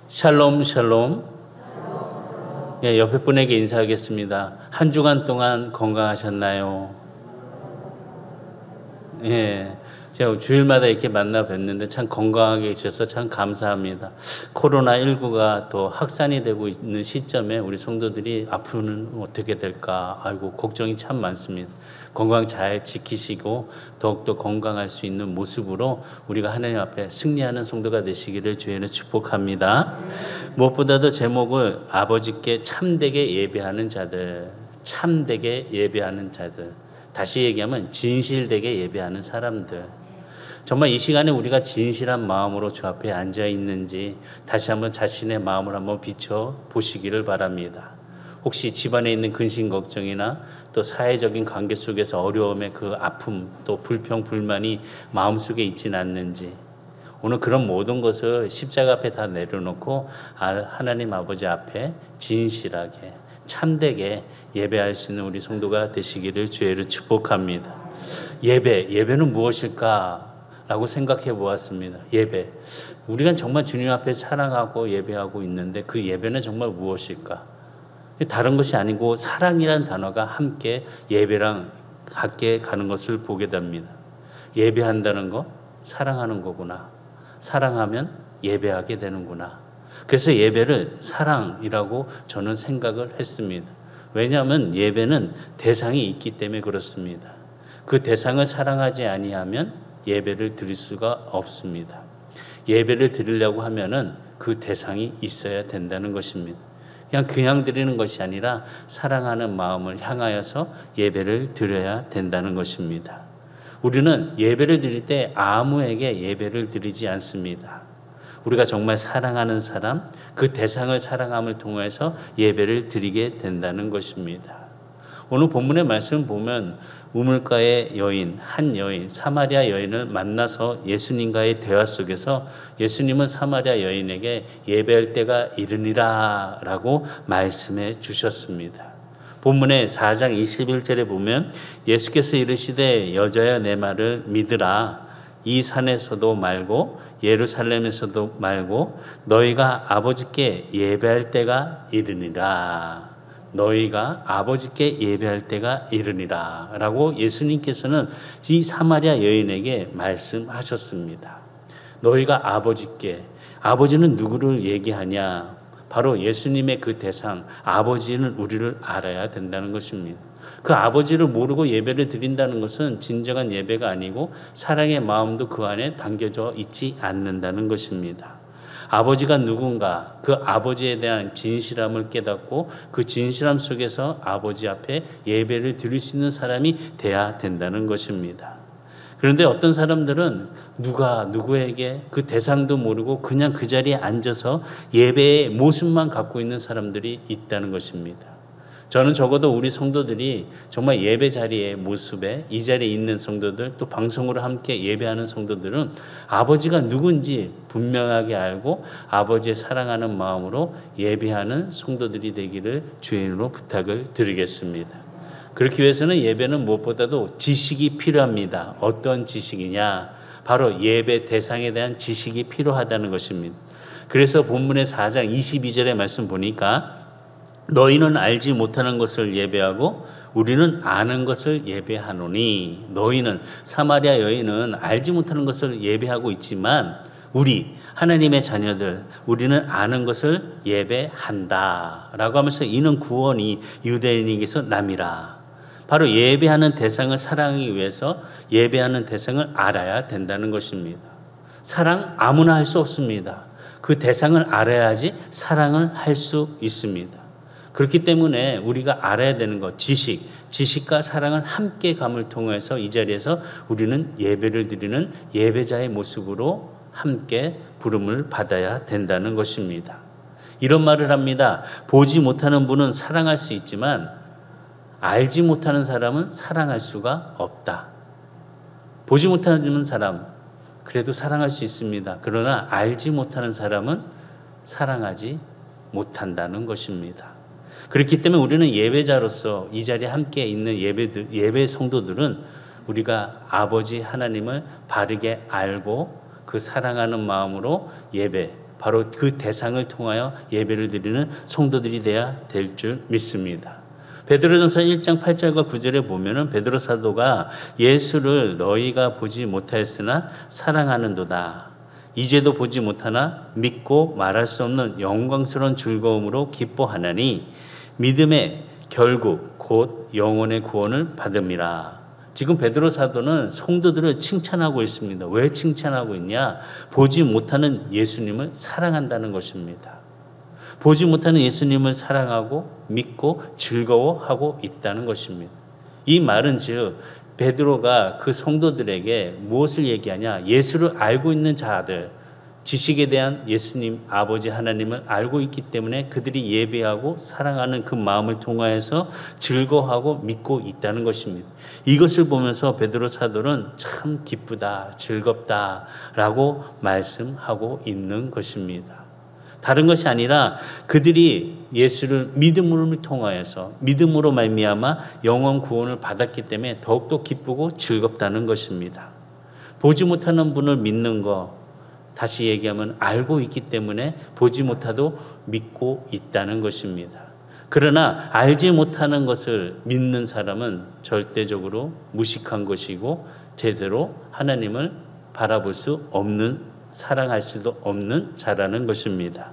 샬롬 샬롬. 예, 옆에 분에게 인사하겠습니다. 한 주간 동안 건강하셨나요? 예, 제가 주일마다 이렇게 만나 뵀는데 참 건강하게 계셔서 참 감사합니다. 코로나19가 또 확산이 되고 있는 시점에 우리 성도들이 앞으로는 어떻게 될까, 아이고 걱정이 참 많습니다. 건강 잘 지키시고 더욱더 건강할 수 있는 모습으로 우리가 하나님 앞에 승리하는 성도가 되시기를 주의로 축복합니다. 무엇보다도 제목을 아버지께 참되게 예배하는 자들, 참되게 예배하는 자들, 다시 얘기하면 진실되게 예배하는 사람들. 정말 이 시간에 우리가 진실한 마음으로 주 앞에 앉아 있는지 다시 한번 자신의 마음을 한번 비춰 보시기를 바랍니다. 혹시 집안에 있는 근심 걱정이나 또 사회적인 관계 속에서 어려움의 그 아픔, 또 불평 불만이 마음속에 있지는 않는지, 오늘 그런 모든 것을 십자가 앞에 다 내려놓고 하나님 아버지 앞에 진실하게 참되게 예배할 수 있는 우리 성도가 되시기를 주의로 축복합니다. 예배는 무엇일까? 라고 생각해 보았습니다. 예배. 우리가 정말 주님 앞에 사랑하고 예배하고 있는데 그 예배는 정말 무엇일까? 다른 것이 아니고 사랑이라는 단어가 함께 예배랑 함께 가는 것을 보게 됩니다. 예배한다는 거 사랑하는 거구나. 사랑하면 예배하게 되는구나. 그래서 예배를 사랑이라고 저는 생각을 했습니다. 왜냐하면 예배는 대상이 있기 때문에 그렇습니다. 그 대상을 사랑하지 아니하면 예배를 드릴 수가 없습니다. 예배를 드리려고 하면은 그 대상이 있어야 된다는 것입니다. 그냥 드리는 것이 아니라 사랑하는 마음을 향하여서 예배를 드려야 된다는 것입니다. 우리는 예배를 드릴 때 아무에게 예배를 드리지 않습니다. 우리가 정말 사랑하는 사람, 그 대상을 사랑함을 통해서 예배를 드리게 된다는 것입니다. 오늘 본문의 말씀 보면 우물가의 여인, 한 여인, 사마리아 여인을 만나서 예수님과의 대화 속에서 예수님은 사마리아 여인에게 예배할 때가 이르니라 라고 말씀해 주셨습니다. 본문의 4장 21절에 보면 예수께서 이르시되 여자여 내 말을 믿으라. 이 산에서도 말고 예루살렘에서도 말고 너희가 아버지께 예배할 때가 이르니라. 너희가 아버지께 예배할 때가 이르니라 라고 예수님께서는 이 사마리아 여인에게 말씀하셨습니다. 너희가 아버지께, 아버지는 누구를 얘기하냐? 바로 예수님의 그 대상, 아버지는 우리를 알아야 된다는 것입니다. 그 아버지를 모르고 예배를 드린다는 것은 진정한 예배가 아니고 사랑의 마음도 그 안에 담겨져 있지 않는다는 것입니다. 아버지가 누군가, 그 아버지에 대한 진실함을 깨닫고 그 진실함 속에서 아버지 앞에 예배를 드릴 수 있는 사람이 돼야 된다는 것입니다. 그런데 어떤 사람들은 누가 누구에게 그 대상도 모르고 그냥 그 자리에 앉아서 예배의 모습만 갖고 있는 사람들이 있다는 것입니다. 저는 적어도 우리 성도들이 정말 예배 자리의 모습에 이 자리에 있는 성도들, 또 방송으로 함께 예배하는 성도들은 아버지가 누군지 분명하게 알고 아버지의 사랑하는 마음으로 예배하는 성도들이 되기를 주인으로 부탁을 드리겠습니다. 그렇기 위해서는 예배는 무엇보다도 지식이 필요합니다. 어떤 지식이냐? 바로 예배 대상에 대한 지식이 필요하다는 것입니다. 그래서 본문의 4장 22절의 말씀 보니까 너희는 알지 못하는 것을 예배하고 우리는 아는 것을 예배하노니, 너희는, 사마리아 여인은 알지 못하는 것을 예배하고 있지만 우리 하나님의 자녀들, 우리는 아는 것을 예배한다 라고 하면서 이는 구원이 유대인에게서 남이라. 바로 예배하는 대상을 사랑하기 위해서 예배하는 대상을 알아야 된다는 것입니다. 사랑 아무나 할 수 없습니다. 그 대상을 알아야지 사랑을 할 수 있습니다. 그렇기 때문에 우리가 알아야 되는 것, 지식과 사랑을 함께 감을 통해서 이 자리에서 우리는 예배를 드리는 예배자의 모습으로 함께 부름을 받아야 된다는 것입니다. 이런 말을 합니다. 보지 못하는 분은 사랑할 수 있지만 알지 못하는 사람은 사랑할 수가 없다. 보지 못하는 사람, 그래도 사랑할 수 있습니다. 그러나 알지 못하는 사람은 사랑하지 못한다는 것입니다. 그렇기 때문에 우리는 예배자로서 이 자리에 함께 있는 예배 성도들은 우리가 아버지 하나님을 바르게 알고 그 사랑하는 마음으로 예배, 바로 그 대상을 통하여 예배를 드리는 성도들이 돼야 될 줄 믿습니다. 베드로전서 1장 8절과 9절에 보면은 베드로 사도가 예수를 너희가 보지 못하였으나 사랑하는도다. 이제도 보지 못하나 믿고 말할 수 없는 영광스러운 즐거움으로 기뻐하나니 믿음의 결국 곧 영혼의 구원을 받음이라. 지금 베드로 사도는 성도들을 칭찬하고 있습니다. 왜 칭찬하고 있냐? 보지 못하는 예수님을 사랑한다는 것입니다. 보지 못하는 예수님을 사랑하고 믿고 즐거워하고 있다는 것입니다. 이 말은 즉 베드로가 그 성도들에게 무엇을 얘기하냐? 예수를 알고 있는 자들, 지식에 대한 예수님 아버지 하나님을 알고 있기 때문에 그들이 예배하고 사랑하는 그 마음을 통하여서 즐거워하고 믿고 있다는 것입니다. 이것을 보면서 베드로 사도는 참 기쁘다, 즐겁다라고 말씀하고 있는 것입니다. 다른 것이 아니라 그들이 예수를 믿음을 통하여서 믿음으로 말미암아 영원 구원을 받았기 때문에 더욱더 기쁘고 즐겁다는 것입니다. 보지 못하는 분을 믿는 것, 다시 얘기하면 알고 있기 때문에 보지 못하도 믿고 있다는 것입니다. 그러나 알지 못하는 것을 믿는 사람은 절대적으로 무식한 것이고 제대로 하나님을 바라볼 수 없는, 사랑할 수도 없는 자라는 것입니다.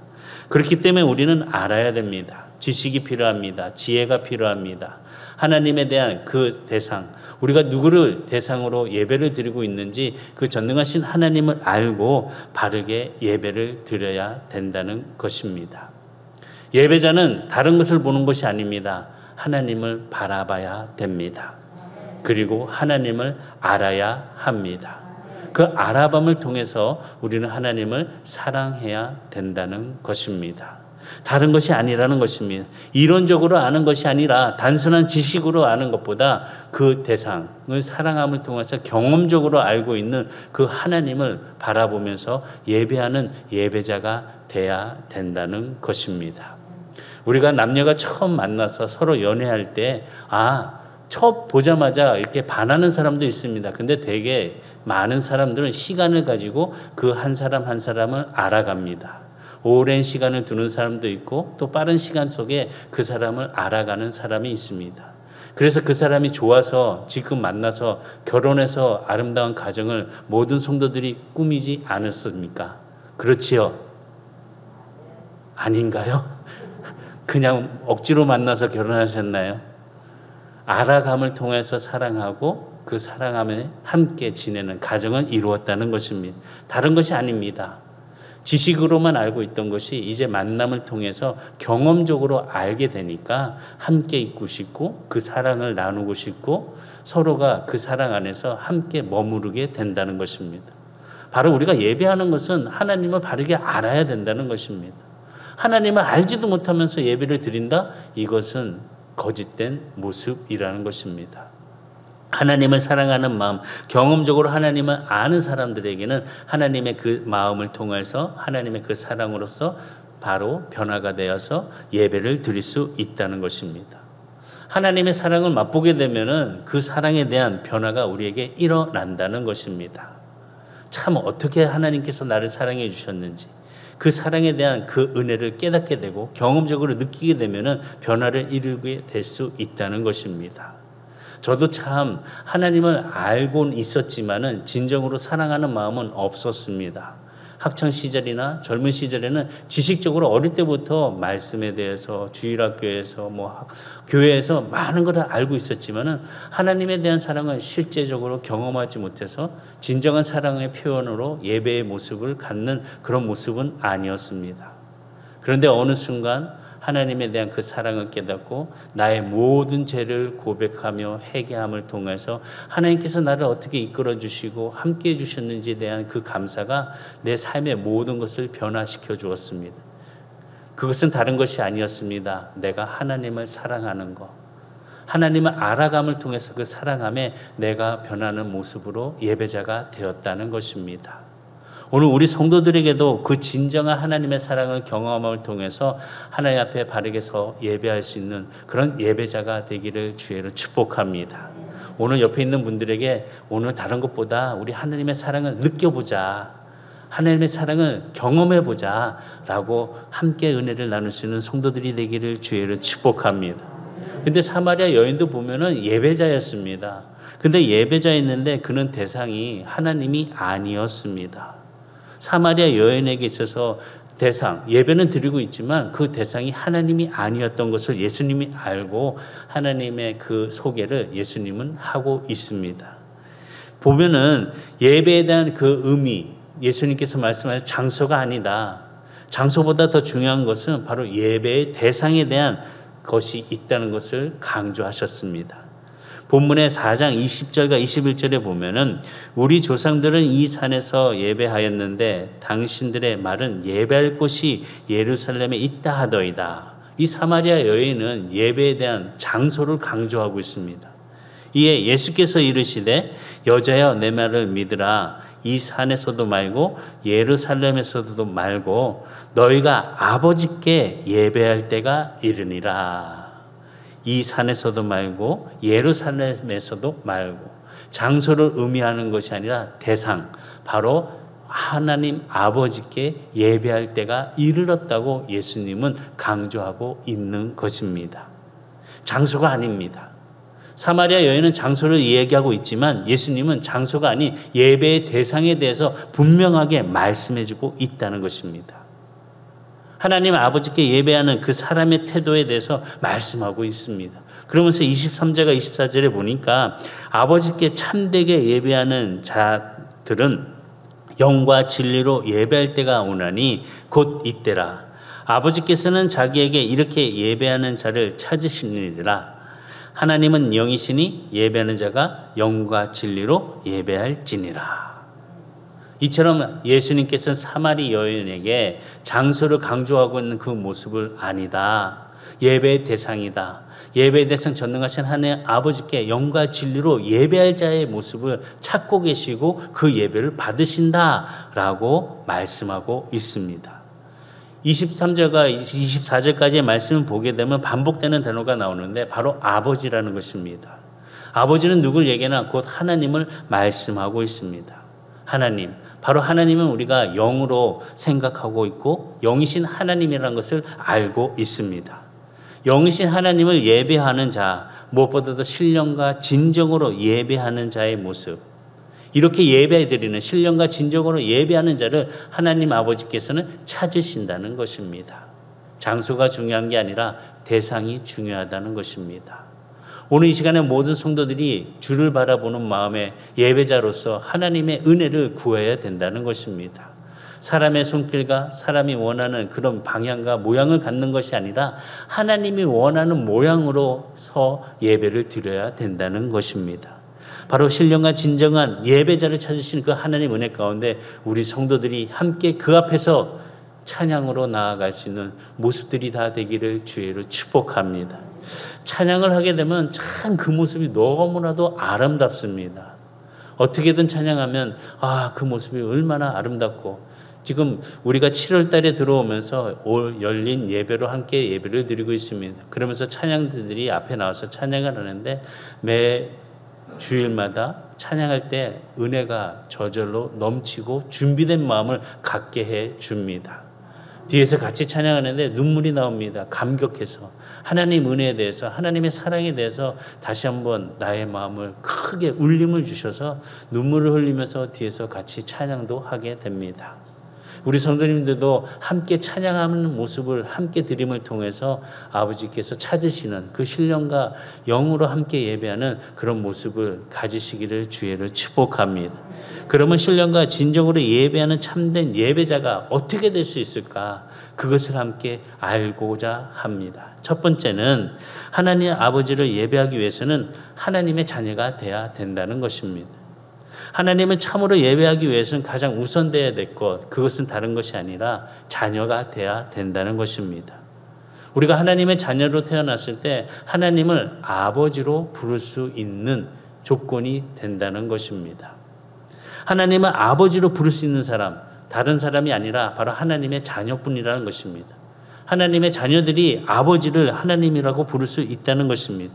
그렇기 때문에 우리는 알아야 됩니다. 지식이 필요합니다. 지혜가 필요합니다. 하나님에 대한 그 대상, 우리가 누구를 대상으로 예배를 드리고 있는지 그 전능하신 하나님을 알고 바르게 예배를 드려야 된다는 것입니다. 예배자는 다른 것을 보는 것이 아닙니다. 하나님을 바라봐야 됩니다. 그리고 하나님을 알아야 합니다. 그 알아밤을 통해서 우리는 하나님을 사랑해야 된다는 것입니다. 다른 것이 아니라는 것입니다. 이론적으로 아는 것이 아니라 단순한 지식으로 아는 것보다 그 대상을 사랑함을 통해서 경험적으로 알고 있는 그 하나님을 바라보면서 예배하는 예배자가 돼야 된다는 것입니다. 우리가 남녀가 처음 만나서 서로 연애할 때 처음 보자마자 이렇게 반하는 사람도 있습니다. 근데 되게 많은 사람들은 시간을 가지고 그 한 사람 한 사람을 알아갑니다. 오랜 시간을 두는 사람도 있고 또 빠른 시간 속에 그 사람을 알아가는 사람이 있습니다. 그래서 그 사람이 좋아서 지금 만나서 결혼해서 아름다운 가정을 모든 성도들이 꾸미지 않았습니까? 그렇지요? 아닌가요? 그냥 억지로 만나서 결혼하셨나요? 알아감을 통해서 사랑하고 그 사랑함에 함께 지내는 가정을 이루었다는 것입니다. 다른 것이 아닙니다. 지식으로만 알고 있던 것이 이제 만남을 통해서 경험적으로 알게 되니까 함께 있고 싶고 그 사랑을 나누고 싶고 서로가 그 사랑 안에서 함께 머무르게 된다는 것입니다. 바로 우리가 예배하는 것은 하나님을 바르게 알아야 된다는 것입니다. 하나님을 알지도 못하면서 예배를 드린다? 이것은 거짓된 모습이라는 것입니다. 하나님을 사랑하는 마음, 경험적으로 하나님을 아는 사람들에게는 하나님의 그 마음을 통해서 하나님의 그 사랑으로서 바로 변화가 되어서 예배를 드릴 수 있다는 것입니다. 하나님의 사랑을 맛보게 되면은 그 사랑에 대한 변화가 우리에게 일어난다는 것입니다. 참 어떻게 하나님께서 나를 사랑해 주셨는지 그 사랑에 대한 그 은혜를 깨닫게 되고 경험적으로 느끼게 되면은 변화를 이루게 될 수 있다는 것입니다. 저도 참 하나님을 알고는 있었지만은 진정으로 사랑하는 마음은 없었습니다. 학창 시절이나 젊은 시절에는 지식적으로 어릴 때부터 말씀에 대해서 주일학교에서 교회에서 많은 것을 알고 있었지만은 하나님에 대한 사랑을 실제적으로 경험하지 못해서 진정한 사랑의 표현으로 예배의 모습을 갖는 그런 모습은 아니었습니다. 그런데 어느 순간 하나님에 대한 그 사랑을 깨닫고 나의 모든 죄를 고백하며 회개함을 통해서 하나님께서 나를 어떻게 이끌어 주시고 함께해 주셨는지에 대한 그 감사가 내 삶의 모든 것을 변화시켜 주었습니다. 그것은 다른 것이 아니었습니다. 내가 하나님을 사랑하는 것, 하나님을 알아감을 통해서 그 사랑함에 내가 변하는 모습으로 예배자가 되었다는 것입니다. 오늘 우리 성도들에게도 그 진정한 하나님의 사랑을 경험함을 통해서 하나님 앞에 바르게 서 예배할 수 있는 그런 예배자가 되기를 주의로 축복합니다. 오늘 옆에 있는 분들에게 오늘 다른 것보다 우리 하나님의 사랑을 느껴보자. 하나님의 사랑을 경험해보자 라고 함께 은혜를 나눌 수 있는 성도들이 되기를 주의로 축복합니다. 근데 사마리아 여인도 보면은 예배자였습니다. 근데 예배자였는데 그는 대상이 하나님이 아니었습니다. 사마리아 여인에게 있어서 대상, 예배는 드리고 있지만 그 대상이 하나님이 아니었던 것을 예수님이 알고 하나님의 그 소개를 예수님은 하고 있습니다. 보면은 예배에 대한 그 의미, 예수님께서 말씀하신 장소가 아니다. 장소보다 더 중요한 것은 바로 예배의 대상에 대한 것이 있다는 것을 강조하셨습니다. 본문의 4장 20절과 21절에 보면은 우리 조상들은 이 산에서 예배하였는데 당신들의 말은 예배할 곳이 예루살렘에 있다 하더이다. 이 사마리아 여인은 예배에 대한 장소를 강조하고 있습니다. 이에 예수께서 이르시되 여자여 내 말을 믿으라. 이 산에서도 말고 예루살렘에서도 말고 너희가 아버지께 예배할 때가 이르니라. 이 산에서도 말고 예루살렘에서도 말고 장소를 의미하는 것이 아니라 대상, 바로 하나님 아버지께 예배할 때가 이르렀다고 예수님은 강조하고 있는 것입니다. 장소가 아닙니다. 사마리아 여인은 장소를 이야기하고 있지만 예수님은 장소가 아닌 예배의 대상에 대해서 분명하게 말씀해주고 있다는 것입니다. 하나님 아버지께 예배하는 그 사람의 태도에 대해서 말씀하고 있습니다. 그러면서 23절과 24절에 보니까 아버지께 참되게 예배하는 자들은 영과 진리로 예배할 때가 오나니 곧 이때라. 아버지께서는 자기에게 이렇게 예배하는 자를 찾으시느니라. 하나님은 영이시니 예배하는 자가 영과 진리로 예배할지니라. 이처럼 예수님께서는 사마리 여인에게 장소를 강조하고 있는 그 모습을 아니다. 예배의 대상이다. 예배의 대상 전능하신 하나님 아버지께 영과 진리로 예배할 자의 모습을 찾고 계시고 그 예배를 받으신다라고 말씀하고 있습니다. 23절과 24절까지의 말씀을 보게 되면 반복되는 단어가 나오는데 바로 아버지라는 것입니다. 아버지는 누굴 얘기하나 곧 하나님을 말씀하고 있습니다. 하나님, 바로 하나님은 우리가 영으로 생각하고 있고 영이신 하나님이라는 것을 알고 있습니다. 영이신 하나님을 예배하는 자, 무엇보다도 신령과 진정으로 예배하는 자의 모습, 이렇게 예배드리는 신령과 진정으로 예배하는 자를 하나님 아버지께서는 찾으신다는 것입니다. 장소가 중요한 게 아니라 대상이 중요하다는 것입니다. 오늘 이 시간에 모든 성도들이 주를 바라보는 마음의 예배자로서 하나님의 은혜를 구해야 된다는 것입니다. 사람의 손길과 사람이 원하는 그런 방향과 모양을 갖는 것이 아니라 하나님이 원하는 모양으로서 예배를 드려야 된다는 것입니다. 바로 신령과 진정한 예배자를 찾으시는 그 하나님 은혜 가운데 우리 성도들이 함께 그 앞에서 찬양으로 나아갈 수 있는 모습들이 다 되기를 주의로 축복합니다. 찬양을 하게 되면 참 그 모습이 너무나도 아름답습니다. 어떻게든 찬양하면 그 모습이 얼마나 아름답고, 지금 우리가 7월 달에 들어오면서 올 열린 예배로 함께 예배를 드리고 있습니다. 그러면서 찬양들이 앞에 나와서 찬양을 하는데 매 주일마다 찬양할 때 은혜가 저절로 넘치고 준비된 마음을 갖게 해 줍니다. 뒤에서 같이 찬양하는데 눈물이 나옵니다. 감격해서 하나님 은혜에 대해서, 하나님의 사랑에 대해서 다시 한번 나의 마음을 크게 울림을 주셔서 눈물을 흘리면서 뒤에서 같이 찬양도 하게 됩니다. 우리 성도님들도 함께 찬양하는 모습을 함께 드림을 통해서 아버지께서 찾으시는 그 신령과 영으로 함께 예배하는 그런 모습을 가지시기를 주의를 축복합니다. 그러면 신령과 진정으로 예배하는 참된 예배자가 어떻게 될 수 있을까? 그것을 함께 알고자 합니다. 첫 번째는 하나님 아버지를 예배하기 위해서는 하나님의 자녀가 돼야 된다는 것입니다. 하나님은 참으로 예배하기 위해서는 가장 우선되어야 될 것, 그것은 다른 것이 아니라 자녀가 돼야 된다는 것입니다. 우리가 하나님의 자녀로 태어났을 때 하나님을 아버지로 부를 수 있는 조건이 된다는 것입니다. 하나님을 아버지로 부를 수 있는 사람, 다른 사람이 아니라 바로 하나님의 자녀뿐이라는 것입니다. 하나님의 자녀들이 아버지를 하나님이라고 부를 수 있다는 것입니다.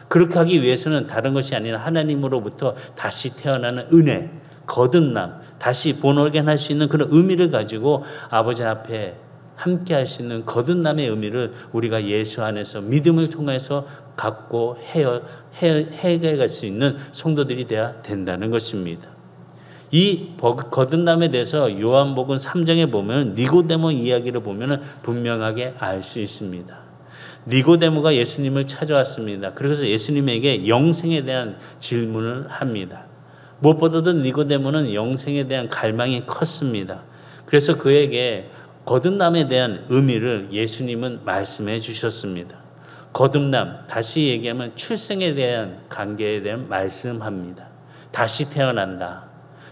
그렇게 하기 위해서는 다른 것이 아니라 하나님으로부터 다시 태어나는 은혜, 거듭남, 다시 본어겐 할 수 있는 그런 의미를 가지고 아버지 앞에 함께 할 수 있는 거듭남의 의미를 우리가 예수 안에서 믿음을 통해서 갖고 해결할 수 있는 성도들이 되어야 된다는 것입니다. 이 거듭남에 대해서 요한복음 3장에 보면 니고데모 이야기를 보면 분명하게 알 수 있습니다. 니고데모가 예수님을 찾아왔습니다. 그래서 예수님에게 영생에 대한 질문을 합니다. 무엇보다도 니고데모는 영생에 대한 갈망이 컸습니다. 그래서 그에게 거듭남에 대한 의미를 예수님은 말씀해 주셨습니다. 거듭남, 다시 얘기하면 출생에 대한 관계에 대한 말씀합니다. 다시 태어난다.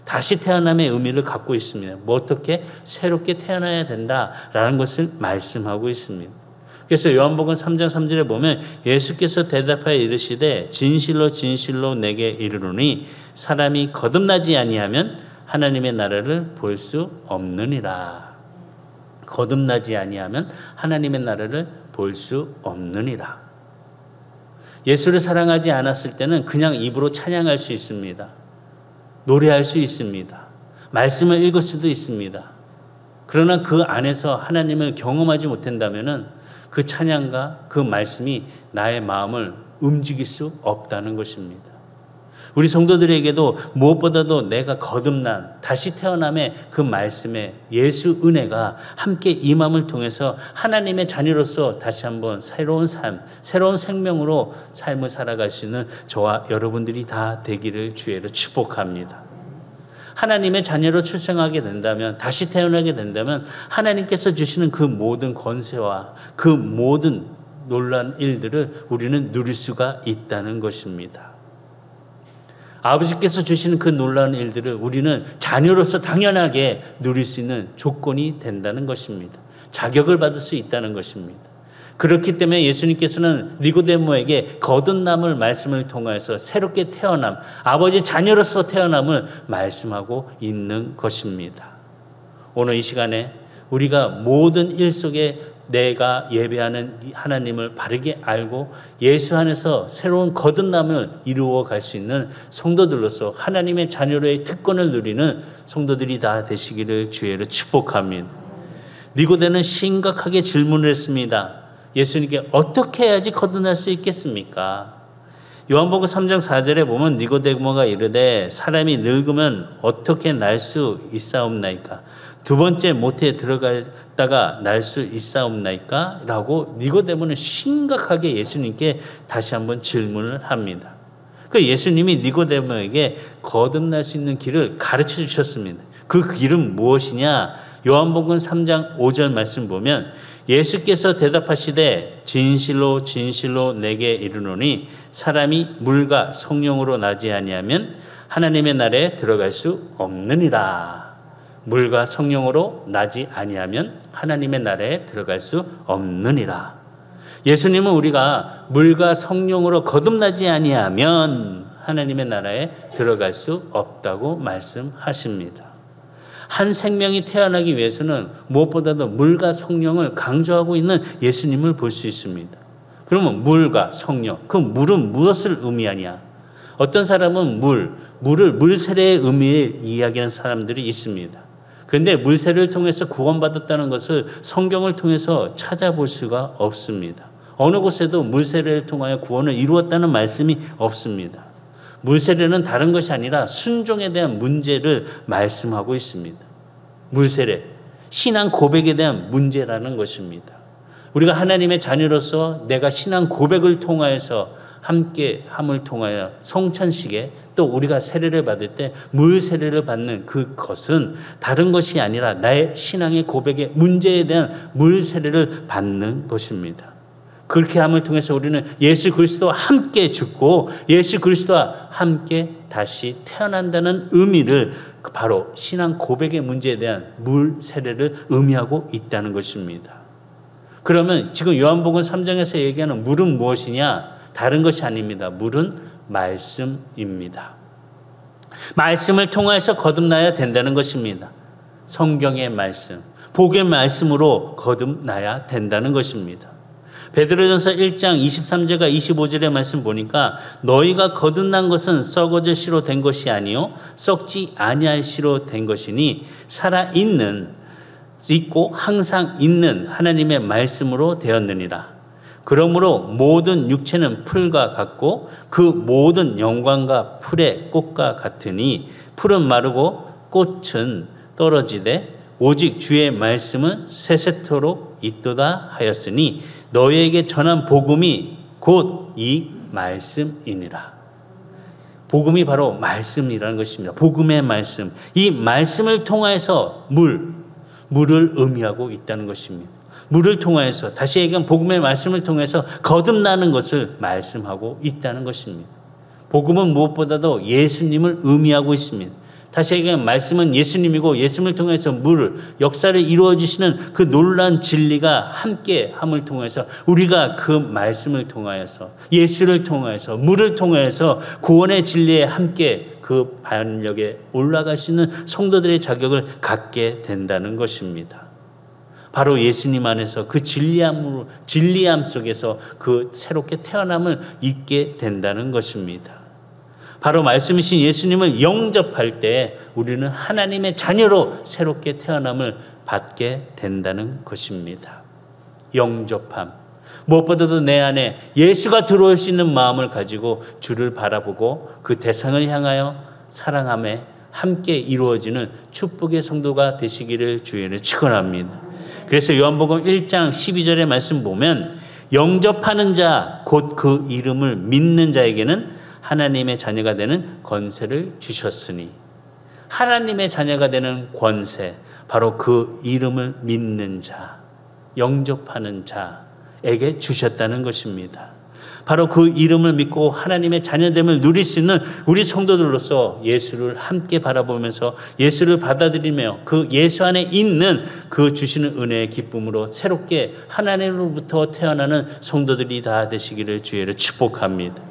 다시 태어남의 의미를 갖고 있습니다. 뭐 어떻게 새롭게 태어나야 된다라는 것을 말씀하고 있습니다. 그래서 요한복음 3장 3절에 보면 예수께서 대답하여 이르시되 진실로 진실로 내게 이르노니 사람이 거듭나지 아니하면 하나님의 나라를 볼 수 없느니라. 거듭나지 아니하면 하나님의 나라를 볼 수 없느니라. 예수를 사랑하지 않았을 때는 그냥 입으로 찬양할 수 있습니다. 노래할 수 있습니다. 말씀을 읽을 수도 있습니다. 그러나 그 안에서 하나님을 경험하지 못한다면 그 찬양과 그 말씀이 나의 마음을 움직일 수 없다는 것입니다. 우리 성도들에게도 무엇보다도 내가 거듭난 다시 태어남의 그 말씀에 예수 은혜가 함께 임함을 통해서 하나님의 자녀로서 다시 한번 새로운 삶, 새로운 생명으로 삶을 살아갈 수 있는 저와 여러분들이 다 되기를 주의로 축복합니다. 하나님의 자녀로 출생하게 된다면, 다시 태어나게 된다면 하나님께서 주시는 그 모든 권세와 그 모든 놀라운 일들을 우리는 누릴 수가 있다는 것입니다. 아버지께서 주시는 그 놀라운 일들을 우리는 자녀로서 당연하게 누릴 수 있는 조건이 된다는 것입니다. 자격을 받을 수 있다는 것입니다. 그렇기 때문에 예수님께서는 니고데모에게 거듭남을 말씀을 통해서 새롭게 태어남, 아버지 자녀로서 태어남을 말씀하고 있는 것입니다. 오늘 이 시간에 우리가 모든 일 속에 내가 예배하는 하나님을 바르게 알고 예수 안에서 새로운 거듭남을 이루어 갈 수 있는 성도들로서 하나님의 자녀로의 특권을 누리는 성도들이 다 되시기를 주의로 축복합니다. 니고데모는 심각하게 질문을 했습니다. 예수님께 어떻게 해야지 거듭날 수 있겠습니까? 요한복음 3장 4절에 보면 니고데모가 이르되 사람이 늙으면 어떻게 날 수 있사옵나이까? 두 번째 모태에 들어갔다가 날 수 있사옵나이까? 라고 니고데모는 심각하게 예수님께 다시 한번 질문을 합니다. 그 예수님이 니고데모에게 거듭날 수 있는 길을 가르쳐 주셨습니다. 그 길은 무엇이냐? 요한복음 3장 5절 말씀 보면 예수께서 대답하시되 진실로 진실로 내게 이르노니 사람이 물과 성령으로 나지 아니하면 하나님의 나라에 들어갈 수 없느니라. 물과 성령으로 나지 아니하면 하나님의 나라에 들어갈 수 없느니라. 예수님은 우리가 물과 성령으로 거듭나지 아니하면 하나님의 나라에 들어갈 수 없다고 말씀하십니다. 한 생명이 태어나기 위해서는 무엇보다도 물과 성령을 강조하고 있는 예수님을 볼 수 있습니다. 그러면 물과 성령, 그 물은 무엇을 의미하냐? 어떤 사람은 물을 물세례의 의미에 이야기하는 사람들이 있습니다. 그런데 물세례를 통해서 구원받았다는 것을 성경을 통해서 찾아볼 수가 없습니다. 어느 곳에도 물세례를 통하여 구원을 이루었다는 말씀이 없습니다. 물세례는 다른 것이 아니라 순종에 대한 문제를 말씀하고 있습니다. 물세례, 신앙 고백에 대한 문제라는 것입니다. 우리가 하나님의 자녀로서 내가 신앙 고백을 통하여서 함께 함을 통하여 성찬식에 또 우리가 세례를 받을 때 물 세례를 받는 그것은 다른 것이 아니라 나의 신앙의 고백의 문제에 대한 물 세례를 받는 것입니다. 그렇게 함을 통해서 우리는 예수 그리스도와 함께 죽고 예수 그리스도와 함께 다시 태어난다는 의미를 바로 신앙 고백의 문제에 대한 물 세례를 의미하고 있다는 것입니다. 그러면 지금 요한복음 3장에서 얘기하는 물은 무엇이냐? 다른 것이 아닙니다. 물은 말씀입니다. 말씀을 통해서 거듭나야 된다는 것입니다. 성경의 말씀, 복의 말씀으로 거듭나야 된다는 것입니다. 베드로전서 1장 23절과 25절의 말씀 보니까 너희가 거듭난 것은 썩어질 씨로 된 것이 아니요 썩지 아니할 씨로 된 것이니 있고 항상 있는 하나님의 말씀으로 되었느니라. 그러므로 모든 육체는 풀과 같고 그 모든 영광과 풀의 꽃과 같으니 풀은 마르고 꽃은 떨어지되 오직 주의 말씀은 세세토록 있도다 하였으니 너희에게 전한 복음이 곧 이 말씀이니라. 복음이 바로 말씀이라는 것입니다. 복음의 말씀. 이 말씀을 통하여서 물을 의미하고 있다는 것입니다. 물을 통하여서, 다시 얘기하면 복음의 말씀을 통해서 거듭나는 것을 말씀하고 있다는 것입니다. 복음은 무엇보다도 예수님을 의미하고 있습니다. 다시 얘기하면 말씀은 예수님이고 예수님을 통해서 역사를 이루어주시는 그 놀라운 진리가 함께함을 통해서 우리가 그 말씀을 통하여서 예수를 통하여서 물을 통하여서 구원의 진리에 함께 그 반역에 올라갈 수 있는 성도들의 자격을 갖게 된다는 것입니다. 바로 예수님 안에서 그 진리함 속에서 그 새롭게 태어남을 잊게 된다는 것입니다. 바로 말씀이신 예수님을 영접할 때 우리는 하나님의 자녀로 새롭게 태어남을 받게 된다는 것입니다. 영접함. 무엇보다도 내 안에 예수가 들어올 수 있는 마음을 가지고 주를 바라보고 그 대상을 향하여 사랑함에 함께 이루어지는 축복의 성도가 되시기를 주의를 축원합니다. 그래서 요한복음 1장 12절의 말씀 보면 영접하는 자 곧 그 이름을 믿는 자에게는 하나님의 자녀가 되는 권세를 주셨으니, 하나님의 자녀가 되는 권세, 바로 그 이름을 믿는 자, 영접하는 자에게 주셨다는 것입니다. 바로 그 이름을 믿고 하나님의 자녀됨을 누릴 수 있는 우리 성도들로서 예수를 함께 바라보면서 예수를 받아들이며 그 예수 안에 있는 그 주시는 은혜의 기쁨으로 새롭게 하나님으로부터 태어나는 성도들이 다 되시기를 주의를 축복합니다.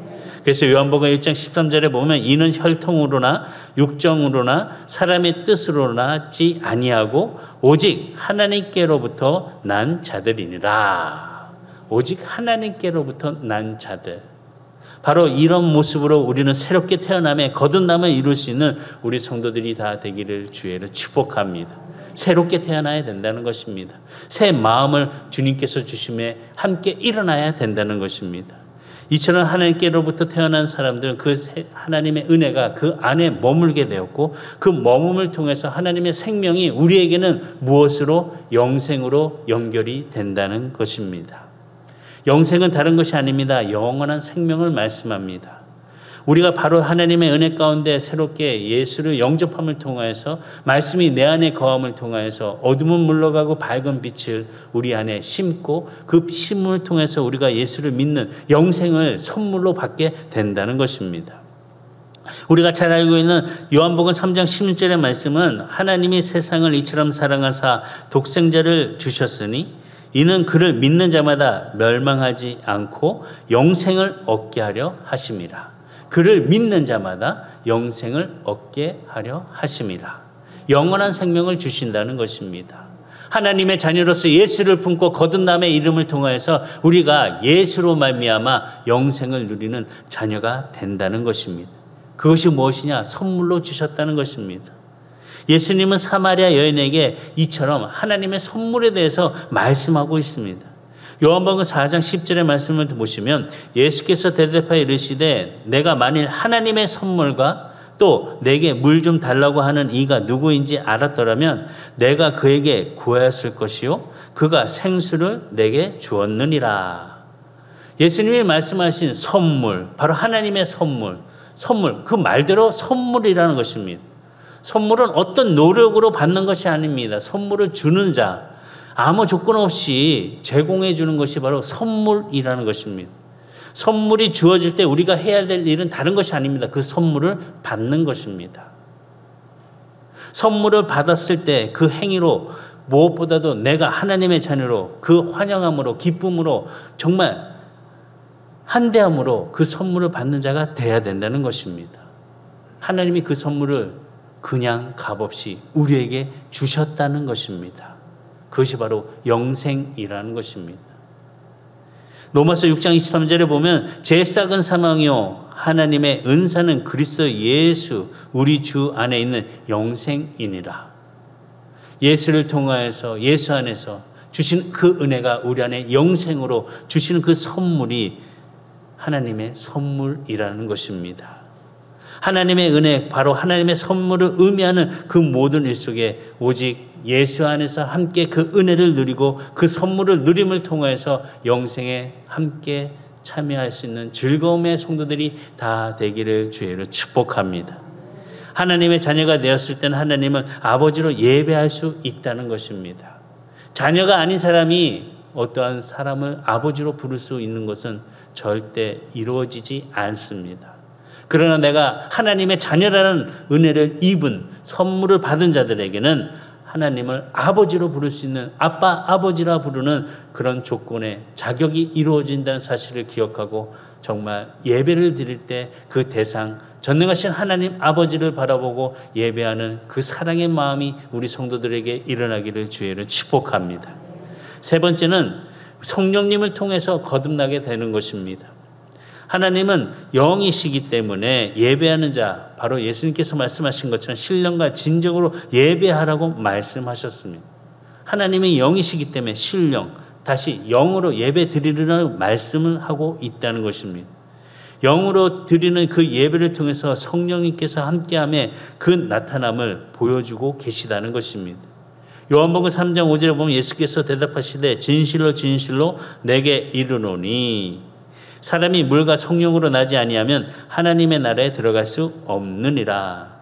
그래서 요한복음 1장 13절에 보면 이는 혈통으로나 육정으로나 사람의 뜻으로나 지 아니하고 오직 하나님께로부터 난 자들이니라. 오직 하나님께로부터 난 자들. 바로 이런 모습으로 우리는 새롭게 태어남에 거듭남을 이룰 수 있는 우리 성도들이 다 되기를 주의를 축복합니다. 새롭게 태어나야 된다는 것입니다. 새 마음을 주님께서 주심에 함께 일어나야 된다는 것입니다. 이처럼 하나님께로부터 태어난 사람들은 그 하나님의 은혜가 그 안에 머물게 되었고 그 머금을 통해서 하나님의 생명이 우리에게는 무엇으로? 영생으로 연결이 된다는 것입니다. 영생은 다른 것이 아닙니다. 영원한 생명을 말씀합니다. 우리가 바로 하나님의 은혜 가운데 새롭게 예수를 영접함을 통하여서 말씀이 내 안에 거함을 통하여서 어둠은 물러가고 밝은 빛을 우리 안에 심고 그 심을 통해서 우리가 예수를 믿는 영생을 선물로 받게 된다는 것입니다. 우리가 잘 알고 있는 요한복음 3장 16절의 말씀은 하나님이 세상을 이처럼 사랑하사 독생자를 주셨으니 이는 그를 믿는 자마다 멸망하지 않고 영생을 얻게 하려 하심이라. 그를 믿는 자마다 영생을 얻게 하려 하심이라. 영원한 생명을 주신다는 것입니다. 하나님의 자녀로서 예수를 품고 거듭남의 이름을 통하여서 우리가 예수로 말미암아 영생을 누리는 자녀가 된다는 것입니다. 그것이 무엇이냐? 선물로 주셨다는 것입니다. 예수님은 사마리아 여인에게 이처럼 하나님의 선물에 대해서 말씀하고 있습니다. 요한복음 4장 10절의 말씀을 보시면 예수께서 대답하여 이르시되 내가 만일 하나님의 선물과 또 내게 물 좀 달라고 하는 이가 누구인지 알았더라면 내가 그에게 구하였을 것이요 그가 생수를 내게 주었느니라. 예수님이 말씀하신 선물, 바로 하나님의 선물, 그 말대로 선물이라는 것입니다. 선물은 어떤 노력으로 받는 것이 아닙니다. 선물을 주는 자, 아무 조건 없이 제공해 주는 것이 바로 선물이라는 것입니다. 선물이 주어질 때 우리가 해야 될 일은 다른 것이 아닙니다. 그 선물을 받는 것입니다. 선물을 받았을 때 그 행위로 무엇보다도 내가 하나님의 자녀로 그 환영함으로 기쁨으로 정말 한대함으로 그 선물을 받는 자가 돼야 된다는 것입니다. 하나님이 그 선물을 그냥 값없이 우리에게 주셨다는 것입니다. 그것이 바로 영생이라는 것입니다. 로마서 6장 23절에 보면 제 싹은 사망이요 하나님의 은사는 그리스도 예수 우리 주 안에 있는 영생이니라. 예수를 통하여서 예수 안에서 주신 그 은혜가 우리 안에 영생으로 주시는 그 선물이 하나님의 선물이라는 것입니다. 하나님의 은혜, 바로 하나님의 선물을 의미하는 그 모든 일 속에 오직 예수 안에서 함께 그 은혜를 누리고 그 선물을 누림을 통해서 영생에 함께 참여할 수 있는 즐거움의 성도들이 다 되기를 주의로 축복합니다. 하나님의 자녀가 되었을 때는 하나님을 아버지로 예배할 수 있다는 것입니다. 자녀가 아닌 사람이 어떠한 사람을 아버지로 부를 수 있는 것은 절대 이루어지지 않습니다. 그러나 내가 하나님의 자녀라는 은혜를 입은 선물을 받은 자들에게는 하나님을 아버지로 부를 수 있는 아빠, 아버지라 부르는 그런 조건의 자격이 이루어진다는 사실을 기억하고 정말 예배를 드릴 때 그 대상, 전능하신 하나님 아버지를 바라보고 예배하는 그 사랑의 마음이 우리 성도들에게 일어나기를 주의를 축복합니다. 세 번째는 성령님을 통해서 거듭나게 되는 것입니다. 하나님은 영이시기 때문에 예배하는 자, 바로 예수님께서 말씀하신 것처럼 신령과 진정으로 예배하라고 말씀하셨습니다. 하나님이 영이시기 때문에 신령, 다시 영으로 예배 드리라는 말씀을 하고 있다는 것입니다. 영으로 드리는 그 예배를 통해서 성령님께서 함께함에 그 나타남을 보여주고 계시다는 것입니다. 요한복음 3장 5절에 보면 예수께서 대답하시되 진실로 진실로 내게 이르노니 사람이 물과 성령으로 나지 아니하면 하나님의 나라에 들어갈 수 없느니라.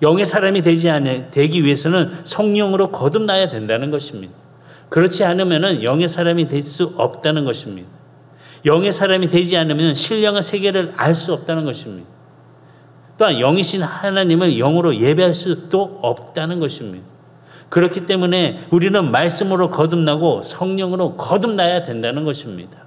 영의 사람이 되기 위해서는 성령으로 거듭나야 된다는 것입니다. 그렇지 않으면 영의 사람이 될 수 없다는 것입니다. 영의 사람이 되지 않으면 신령한 세계를 알 수 없다는 것입니다. 또한 영이신 하나님을 영으로 예배할 수도 없다는 것입니다. 그렇기 때문에 우리는 말씀으로 거듭나고 성령으로 거듭나야 된다는 것입니다.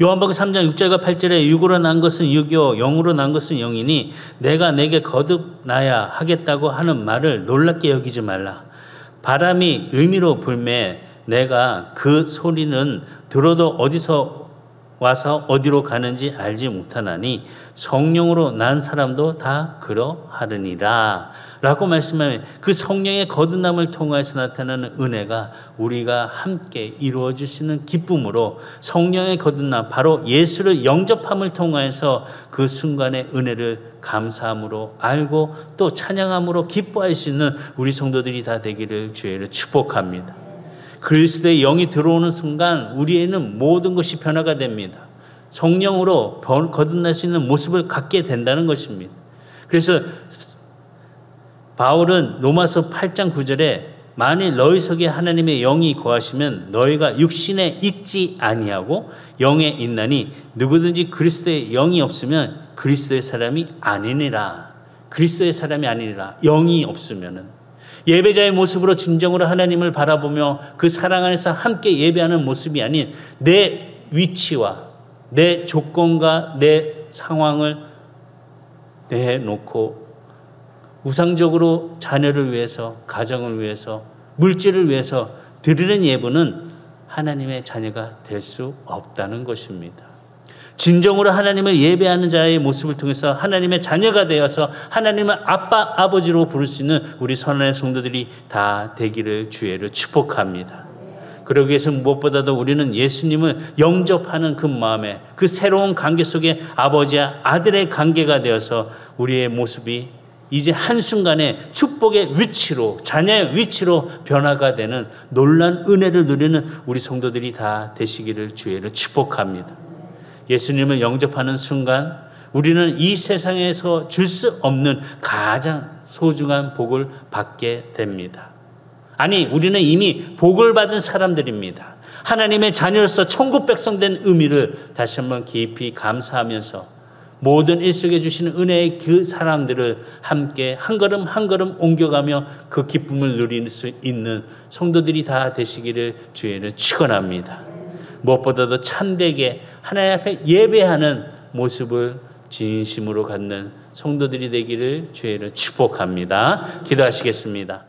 요한복음 3장 6절과 8절에 육으로 난 것은 육이요 영으로 난 것은 영이니 내가 내게 거듭나야 하겠다고 하는 말을 놀랍게 여기지 말라. 바람이 의미로 불매 내가 그 소리는 들어도 어디서 와서 어디로 가는지 알지 못하나니 성령으로 난 사람도 다 그러하느니라 라고 말씀하면 그 성령의 거듭남을 통해서 나타나는 은혜가 우리가 함께 이루어질 수 있는 기쁨으로 성령의 거듭남, 바로 예수를 영접함을 통해서 그 순간의 은혜를 감사함으로 알고 또 찬양함으로 기뻐할 수 있는 우리 성도들이 다 되기를 주의를 축복합니다. 그리스도의 영이 들어오는 순간 우리에는 모든 것이 변화가 됩니다. 성령으로 거듭날 수 있는 모습을 갖게 된다는 것입니다. 그래서 바울은 로마서 8장 9절에 만일 너희 속에 하나님의 영이 거하시면 너희가 육신에 있지 아니하고 영에 있나니 누구든지 그리스도의 영이 없으면 그리스도의 사람이 아니니라. 그리스도의 사람이 아니니라. 영이 없으면은. 예배자의 모습으로 진정으로 하나님을 바라보며 그 사랑 안에서 함께 예배하는 모습이 아닌 내 위치와 내 조건과 내 상황을 내놓고 우상적으로 자녀를 위해서, 가정을 위해서, 물질을 위해서 드리는 예배는 하나님의 자녀가 될 수 없다는 것입니다. 진정으로 하나님을 예배하는 자의 모습을 통해서 하나님의 자녀가 되어서 하나님을 아빠, 아버지로 부를 수 있는 우리 선한 성도들이 다 되기를 주의를 축복합니다. 그러기 위해서 무엇보다도 우리는 예수님을 영접하는 그 마음에 그 새로운 관계 속에 아버지와 아들의 관계가 되어서 우리의 모습이 이제 한순간에 축복의 위치로, 자녀의 위치로 변화가 되는 놀라운 은혜를 누리는 우리 성도들이 다 되시기를 주의를 축복합니다. 예수님을 영접하는 순간 우리는 이 세상에서 줄 수 없는 가장 소중한 복을 받게 됩니다. 아니, 우리는 이미 복을 받은 사람들입니다. 하나님의 자녀로서 천국 백성 된 의미를 다시 한번 깊이 감사하면서 모든 일 속에 주시는 은혜의 그 사람들을 함께 한 걸음 한 걸음 옮겨가며 그 기쁨을 누릴 수 있는 성도들이 다 되시기를 주의를 축원합니다. 무엇보다도 참되게 하나님 앞에 예배하는 모습을 진심으로 갖는 성도들이 되기를 주의를 축복합니다. 기도하시겠습니다.